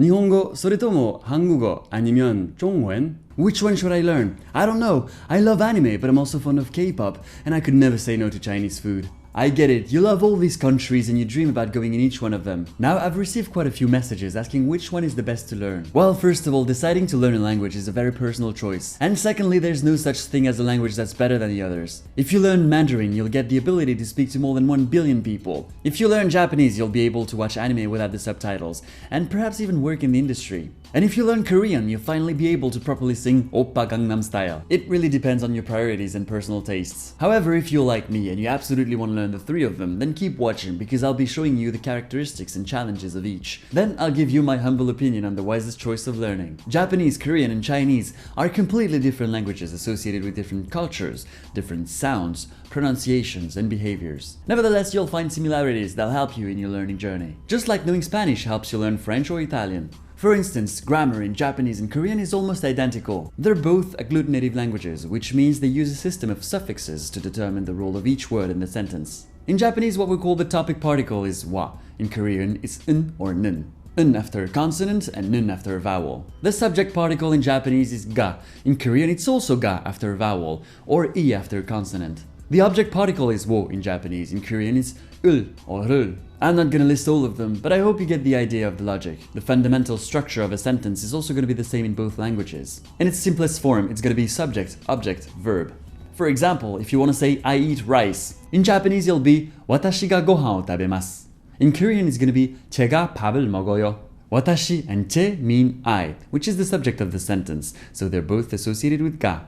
Nihongo, それとも韓国語 아니면 중원? Which one should I learn? I don't know. I love anime, but I'm also fond of K-pop, and I could never say no to Chinese food. I get it, you love all these countries and you dream about going in each one of them. Now, I've received quite a few messages asking which one is the best to learn. Well, first of all, deciding to learn a language is a very personal choice. And secondly, there's no such thing as a language that's better than the others. If you learn Mandarin, you'll get the ability to speak to more than 1 billion people. If you learn Japanese, you'll be able to watch anime without the subtitles, and perhaps even work in the industry. And if you learn Korean, you'll finally be able to properly sing Oppa Gangnam Style. It really depends on your priorities and personal tastes. However, if you're like me and you absolutely want to learn the 3 of them, then keep watching because I'll be showing you the characteristics and challenges of each. Then I'll give you my humble opinion on the wisest choice of learning. Japanese, Korean, and Chinese are completely different languages associated with different cultures, different sounds, pronunciations, and behaviors. Nevertheless, you'll find similarities that'll help you in your learning journey. Just like knowing Spanish helps you learn French or Italian. For instance, grammar in Japanese and Korean is almost identical. They're both agglutinative languages, which means they use a system of suffixes to determine the role of each word in the sentence. In Japanese, what we call the topic particle is wa. In Korean, it's n or nun. N after a consonant and nun after a vowel. The subject particle in Japanese is ga. In Korean, it's also ga after a vowel, or I after a consonant. The object particle is wo in Japanese. In Korean, it's ul or rul. I'm not gonna list all of them, but I hope you get the idea of the logic. The fundamental structure of a sentence is also gonna be the same in both languages. In its simplest form, it's gonna be subject, object, verb. For example, if you want to say I eat rice, in Japanese it'll be watashi ga gohan o tabemasu. In Korean it's gonna be 제가 밥을 먹어요. Watashi and 제 mean I, which is the subject of the sentence, so they're both associated with ga.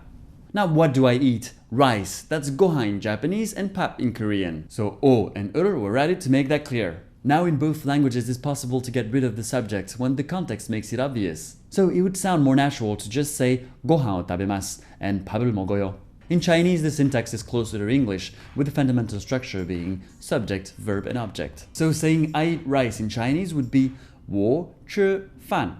Now, what do I eat? Rice. That's gohan in Japanese and pap in Korean. So o and ur were added to make that clear. Now, in both languages, it's possible to get rid of the subject when the context makes it obvious. So it would sound more natural to just say gohan o tabemasu and 밥을 먹어요. In Chinese, the syntax is closer to English, with the fundamental structure being subject, verb, and object. So saying I eat rice in Chinese would be 我吃饭.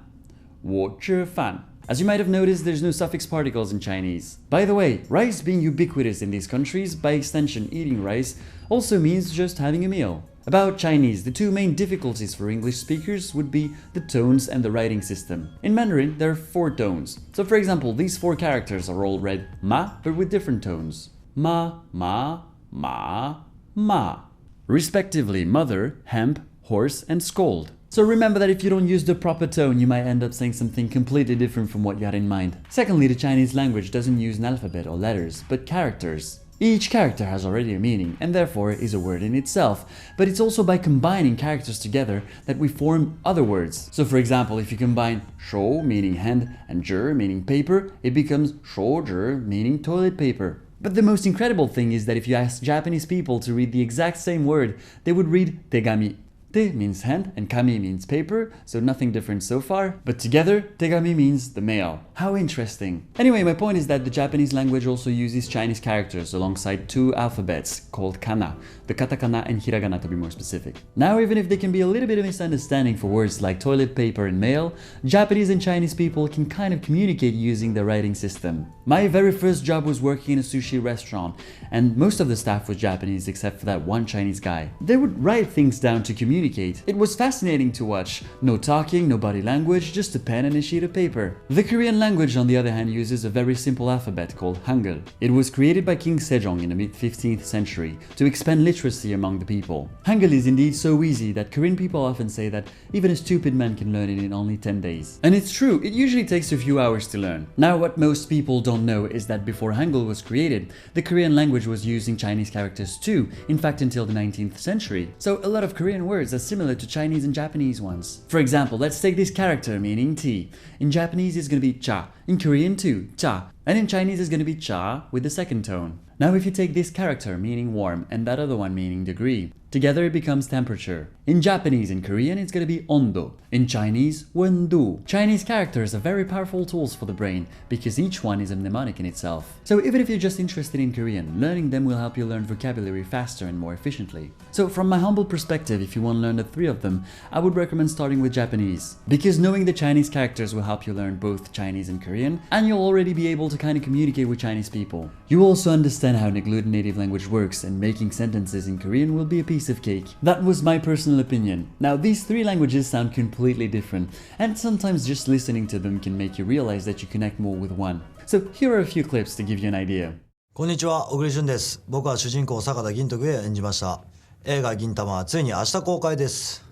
我吃饭. As you might have noticed, there's no suffix particles in Chinese. By the way, rice being ubiquitous in these countries, by extension eating rice, also means just having a meal. About Chinese, the 2 main difficulties for English speakers would be the tones and the writing system. In Mandarin, there are 4 tones. So for example, these 4 characters are all read ma, but with different tones. Ma, ma, ma, ma. Respectively, mother, hemp, horse, and scold. So remember that if you don't use the proper tone, you might end up saying something completely different from what you had in mind. Secondly, the Chinese language doesn't use an alphabet or letters, but characters. Each character has already a meaning, and therefore is a word in itself, but it's also by combining characters together that we form other words. So for example, if you combine shou, meaning hand, and zhi, meaning paper, it becomes shouzhi, meaning toilet paper. But the most incredible thing is that if you ask Japanese people to read the exact same word, they would read tegami. Te means hand and kami means paper, so nothing different so far, but together, tegami means the mail. How interesting. Anyway, my point is that the Japanese language also uses Chinese characters alongside 2 alphabets called kana, the katakana and hiragana to be more specific. Now, even if there can be a little bit of misunderstanding for words like toilet paper and mail, Japanese and Chinese people can kind of communicate using the writing system. My very first job was working in a sushi restaurant, and most of the staff was Japanese except for that one Chinese guy. They would write things down to communicate. It was fascinating to watch. No talking, no body language, just a pen and a sheet of paper. The Korean language, on the other hand, uses a very simple alphabet called Hangul. It was created by King Sejong in the mid-15th century to expand literacy among the people. Hangul is indeed so easy that Korean people often say that even a stupid man can learn it in only 10 days. And it's true, it usually takes a few hours to learn. Now, what most people don't know is that before Hangul was created, the Korean language was using Chinese characters too, in fact until the 19th century. So a lot of Korean words are similar to Chinese and Japanese ones. For example, let's take this character meaning tea. In Japanese it's going to be cha, in Korean too, cha, and in Chinese it's going to be cha with the second tone. Now if you take this character meaning warm and that other one meaning degree, together it becomes temperature. In Japanese and Korean it's going to be ondo. In Chinese, wendu. Chinese characters are very powerful tools for the brain because each one is a mnemonic in itself. So even if you're just interested in Korean, learning them will help you learn vocabulary faster and more efficiently. So from my humble perspective, if you want to learn the 3 of them, I would recommend starting with Japanese. Because knowing the Chinese characters will help you learn both Chinese and Korean, and you'll already be able to kind of communicate with Chinese people. You will also understand how an agglutinative language works, and making sentences in Korean will be a piece piece of cake. That was my personal opinion. Now, these three languages sound completely different, and sometimes just listening to them can make you realize that you connect more with one. So here are a few clips to give you an idea. こんにちは、小栗旬です。僕は主人公坂田銀時を演じました。映画銀魂はついに明日公開です。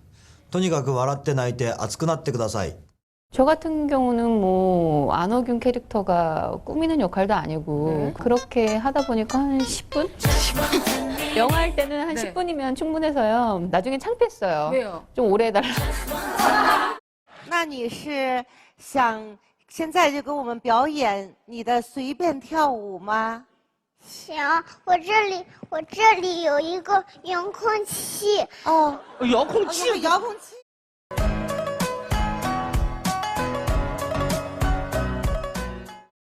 とにかく笑って泣いて熱くなってください。 저 같은 경우는 뭐 안호균 캐릭터가 꾸미는 역할도 아니고 그렇게 하다 보니까 한 10분? 영화 할 때는 한 10분이면 충분해서요. 나중에 창피했어요. 왜요? 좀 오래 해달라. 那你是想现在就给我们表演你的随便跳舞吗？行，我这里有一个遥控器。哦，遥控器，遥控器。